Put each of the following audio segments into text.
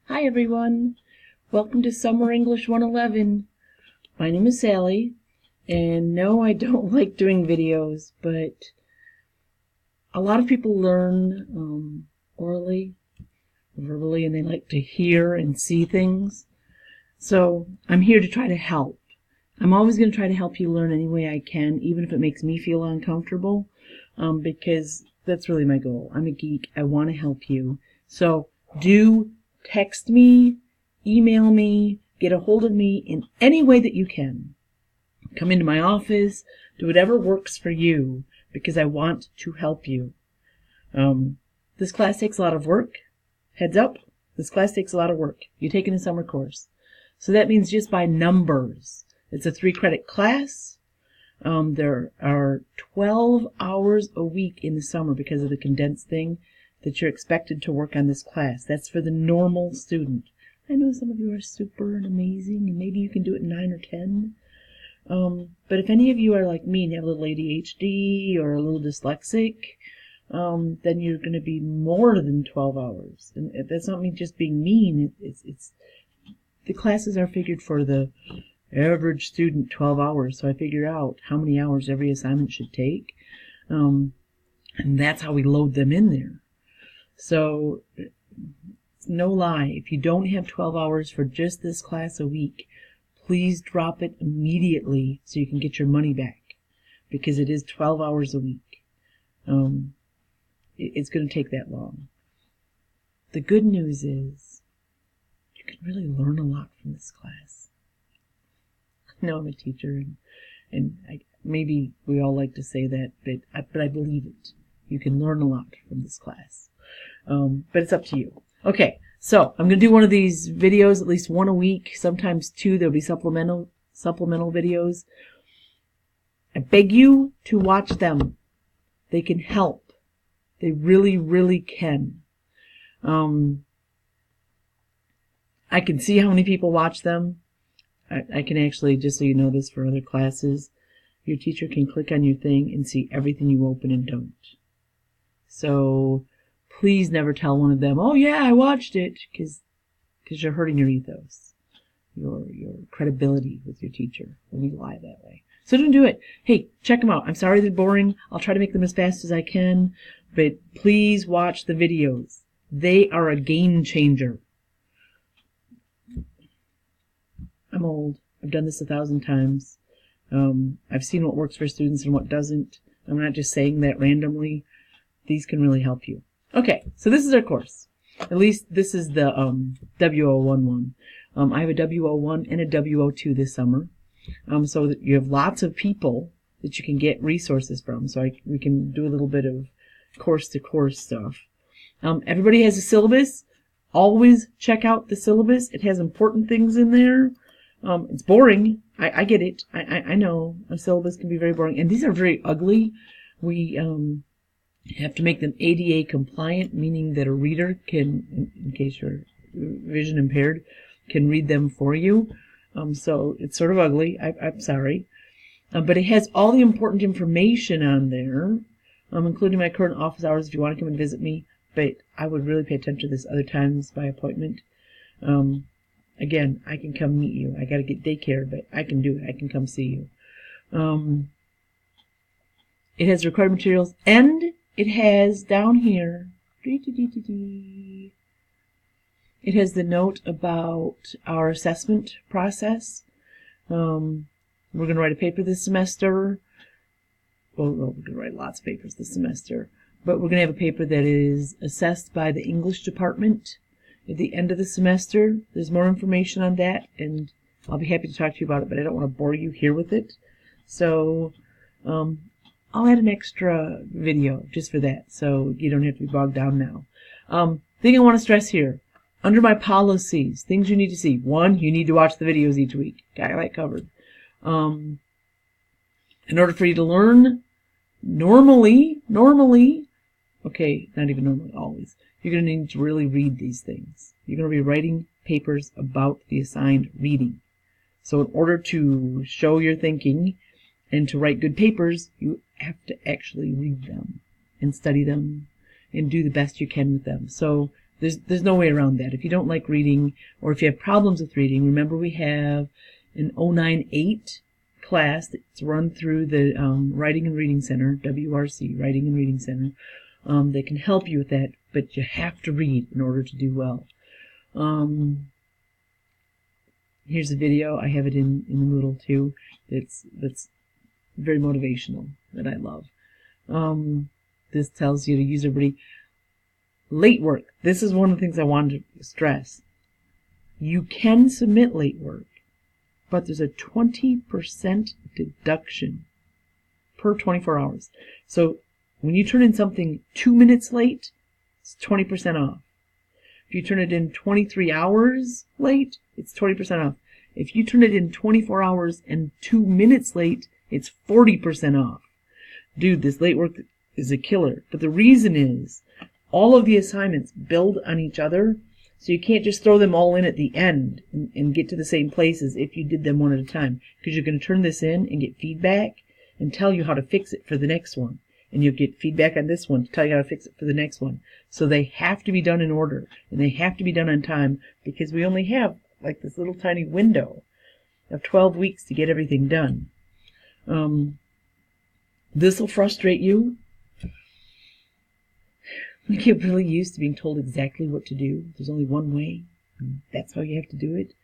Hi everyone, welcome to Summer English 111. My name is Sally, and no, I don't like doing videos, but a lot of people learn orally, verbally, and they like to hear and see things. So I'm here to try to help. I'm always going to try to help you learn any way I can, even if it makes me feel uncomfortable, because that's really my goal. I'm a geek. I want to help you. So do text me, email me, get a hold of me in any way that you can. Come into my office, do whatever works for you, because I want to help you. This class takes a lot of work. Heads up, this class takes a lot of work. You're taking a summer course. So that means just by numbers. It's a 3-credit class. There are 12 hours a week in the summer because of the condensed thing that you're expected to work on this class. That's for the normal student. I know some of you are super and amazing, and maybe you can do it in 9 or 10. But if any of you are like me and have a little ADHD or a little dyslexic, then you're going to be more than 12 hours. And that's not me just being mean. It's the classes are figured for the average student 12 hours. So I figured out how many hours every assignment should take. And that's how we load them in there. So, no lie, if you don't have 12 hours for just this class a week, please drop it immediately so you can get your money back, because it is 12 hours a week. It's going to take that long. The good news is you can really learn a lot from this class. I know I'm a teacher, and maybe we all like to say that, but I believe it. You can learn a lot from this class. But it's up to you. Okay, so I'm going to do one of these videos, at least one a week, sometimes two. There'll be supplemental videos. I beg you to watch them. They can help. They really, really can. I can see how many people watch them. I can actually, just so you know this for other classes, your teacher can click on your thing and see everything you open and don't. So please never tell one of them, oh yeah, I watched it, because you're hurting your ethos, your credibility with your teacher when you lie that way. So don't do it. Hey, check them out. I'm sorry they're boring. I'll try to make them as fast as I can, but please watch the videos. They are a game changer. I'm old. I've done this 1,000 times. I've seen what works for students and what doesn't. I'm not just saying that randomly. These can really help you. Okay, so this is our course. At least this is the W011. I have a W01 and a W02 this summer, so that you have lots of people that you can get resources from. So we can do a little bit of course-to-course stuff. Everybody has a syllabus. Always check out the syllabus. It has important things in there. It's boring. I get it. I know a syllabus can be very boring, and these are very ugly. We have to make them ADA compliant, meaning that a reader can, in case you're vision impaired, can read them for you. So it's sort of ugly. I'm sorry. But it has all the important information on there, including my current office hours if you want to come and visit me. But I would really pay attention to this other times by appointment. Again, I can come meet you. I got to get daycare, but I can do it. I can come see you. It has required materials, and it has down here, it has the note about our assessment process. We're going to write a paper this semester. Well, we're going to write lots of papers this semester, but we're going to have a paper that is assessed by the English department at the end of the semester. There's more information on that, and I'll be happy to talk to you about it, but I don't want to bore you here with it. So, I'll add an extra video just for that, so you don't have to be bogged down now. Thing I want to stress here, under my policies, things you need to see. 1, you need to watch the videos each week. Got that covered. In order for you to learn, normally, okay, not even normally, always, you're going to need to really read these things. You're going to be writing papers about the assigned reading. So in order to show your thinking and to write good papers, you have to actually read them and study them and do the best you can with them. So There's no way around that. If you don't like reading, or if you have problems with reading, remember we have an 098 class that's run through the Writing and Reading Center, WRC, Writing and Reading Center. They can help you with that, but you have to read in order to do well. Here's a video. I have it in the Moodle too. That's very motivational, that I love. This tells you to use everybody. Late work. This is one of the things I wanted to stress. You can submit late work, but there's a 20% deduction per 24 hours. So when you turn in something 2 minutes late, it's 20% off. If you turn it in 23 hours late, it's 20% off. If you turn it in 24 hours and 2 minutes late, it's 40% off. Dude, this late work is a killer. But the reason is, all of the assignments build on each other, so you can't just throw them all in at the end and get to the same places if you did them one at a time. Because you're going to turn this in and get feedback and tell you how to fix it for the next one. And you'll get feedback on this one to tell you how to fix it for the next one. So they have to be done in order, and they have to be done on time, because we only have like this little tiny window of 12 weeks to get everything done. This will frustrate you. You get really used to being told exactly what to do. There's only one way, and that's how you have to do it.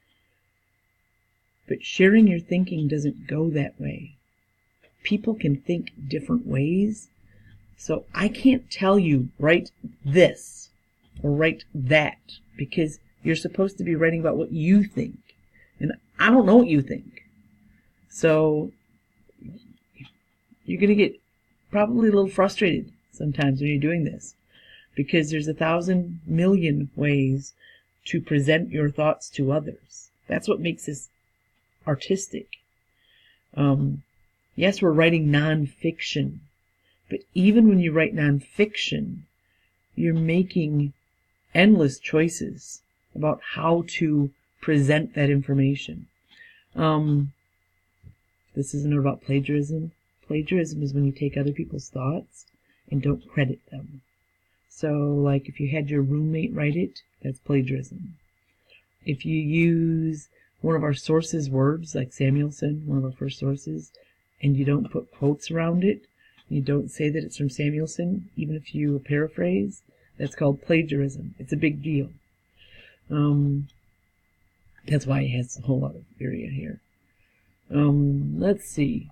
But sharing your thinking doesn't go that way. People can think different ways. So I can't tell you, write this or write that, because you're supposed to be writing about what you think. And I don't know what you think. So you're going to get probably a little frustrated sometimes when you're doing this, because there's 1,000 million ways to present your thoughts to others. That's what makes this artistic. Yes, we're writing nonfiction, but even when you write nonfiction, you're making endless choices about how to present that information. This isn't about plagiarism. Plagiarism is when you take other people's thoughts and don't credit them. So, like, if you had your roommate write it, that's plagiarism. If you use one of our sources' words, like Samuelson, one of our first sources, and you don't put quotes around it, you don't say that it's from Samuelson, even if you paraphrase, that's called plagiarism. It's a big deal. That's why it has a whole lot of area here. Let's see.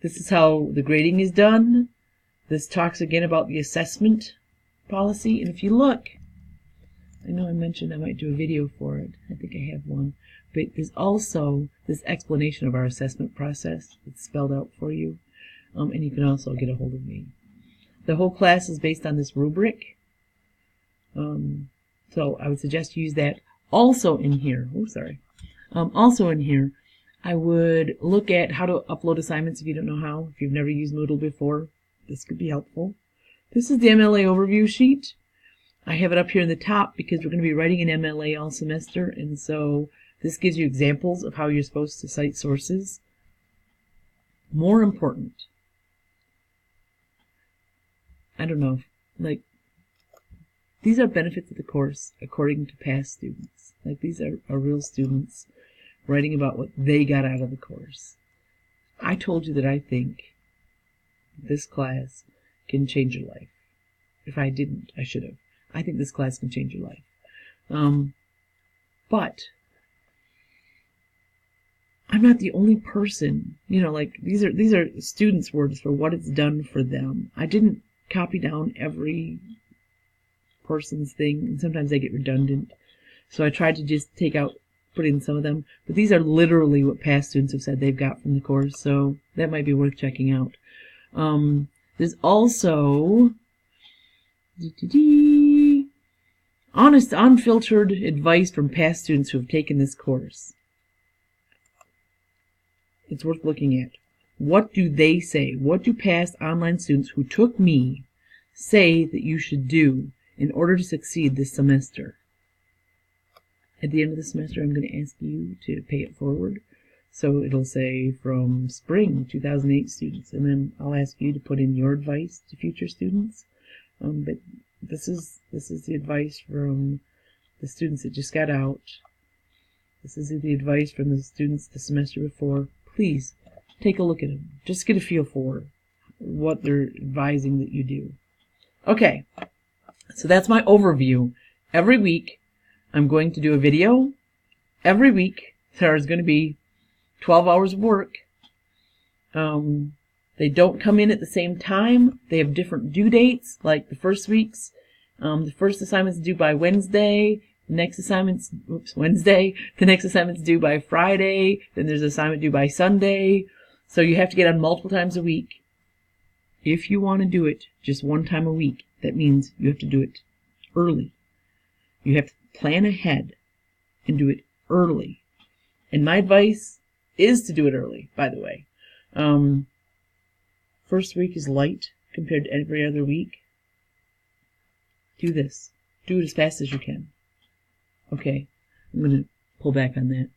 This is how the grading is done. This talks again about the assessment policy. And if you look, I know I mentioned I might do a video for it. I think I have one. But there's also this explanation of our assessment process. It's spelled out for you. And you can also get a hold of me. The whole class is based on this rubric. So I would suggest you use that. Also in here, also in here, I would look at how to upload assignments if you don't know how. If you've never used Moodle before, this could be helpful. This is the MLA overview sheet. I have it up here in the top because we're going to be writing an MLA all semester, and so this gives you examples of how you're supposed to cite sources. More important, I don't know, like, these are benefits of the course according to past students. Like, these are real students writing about what they got out of the course. I told you that I think this class can change your life. If I didn't, I should have. I think this class can change your life. But I'm not the only person, like, these are students' words for what it's done for them. I didn't copy down every person's thing, and sometimes they get redundant. So I tried to just put in some of them. But these are literally what past students have said they've got from the course, so that might be worth checking out. There's also honest, unfiltered advice from past students who have taken this course. It's worth looking at. What do they say? What do past online students who took me say that you should do in order to succeed this semester? At the end of the semester, I'm going to ask you to pay it forward. So it'll say from spring 2008 students, and then I'll ask you to put in your advice to future students. But this is the advice from the students that just got out. This is the advice from the students the semester before. Please take a look at them. Just get a feel for what they're advising that you do. Okay, so that's my overview. Every week I'm going to do a video. Every week there's going to be 12 hours of work. They don't come in at the same time. They have different due dates, like the first week's. The first assignment's due by Wednesday. The next assignment's, Wednesday. The next assignment's due by Friday. Then there's an assignment due by Sunday. So you have to get on multiple times a week. If you want to do it just one time a week, that means you have to do it early. You have to plan ahead and do it early. And my advice is to do it early, by the way. First week is light compared to every other week. Do this. Do it as fast as you can. Okay, I'm going to pull back on that.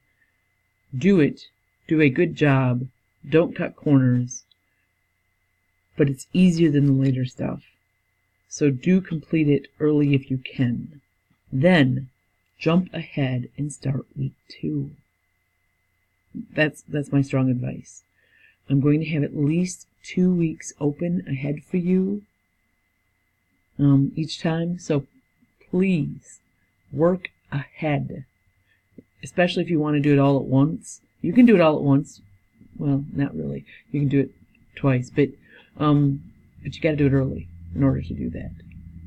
Do it. Do a good job. Don't cut corners. But it's easier than the later stuff. So do complete it early if you can. Then jump ahead and start week 2. That's my strong advice. I'm going to have at least 2 weeks open ahead for you each time. So please work ahead, especially if you want to do it all at once. You can do it all at once. Well, not really. You can do it twice, but you got to do it early in order to do that.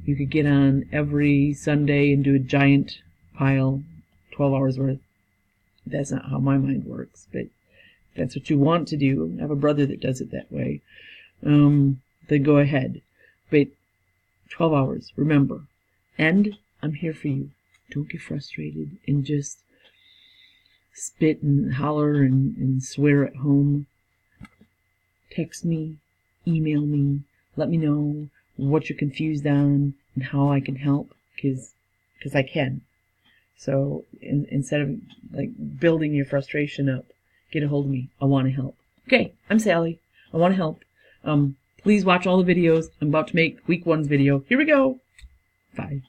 You could get on every Sunday and do a giant pile, 12 hours worth. That's not how my mind works, but if that's what you want to do, I have a brother that does it that way, then go ahead. But 12 hours, remember. And I'm here for you. Don't get frustrated and just spit and holler and swear at home. Text me, email me, let me know what you're confused on and how I can help, because I can. So instead of like building your frustration up, get a hold of me. I want to help. Okay, I'm Sally. I want to help. Please watch all the videos. I'm about to make week 1's video. Here we go. Bye.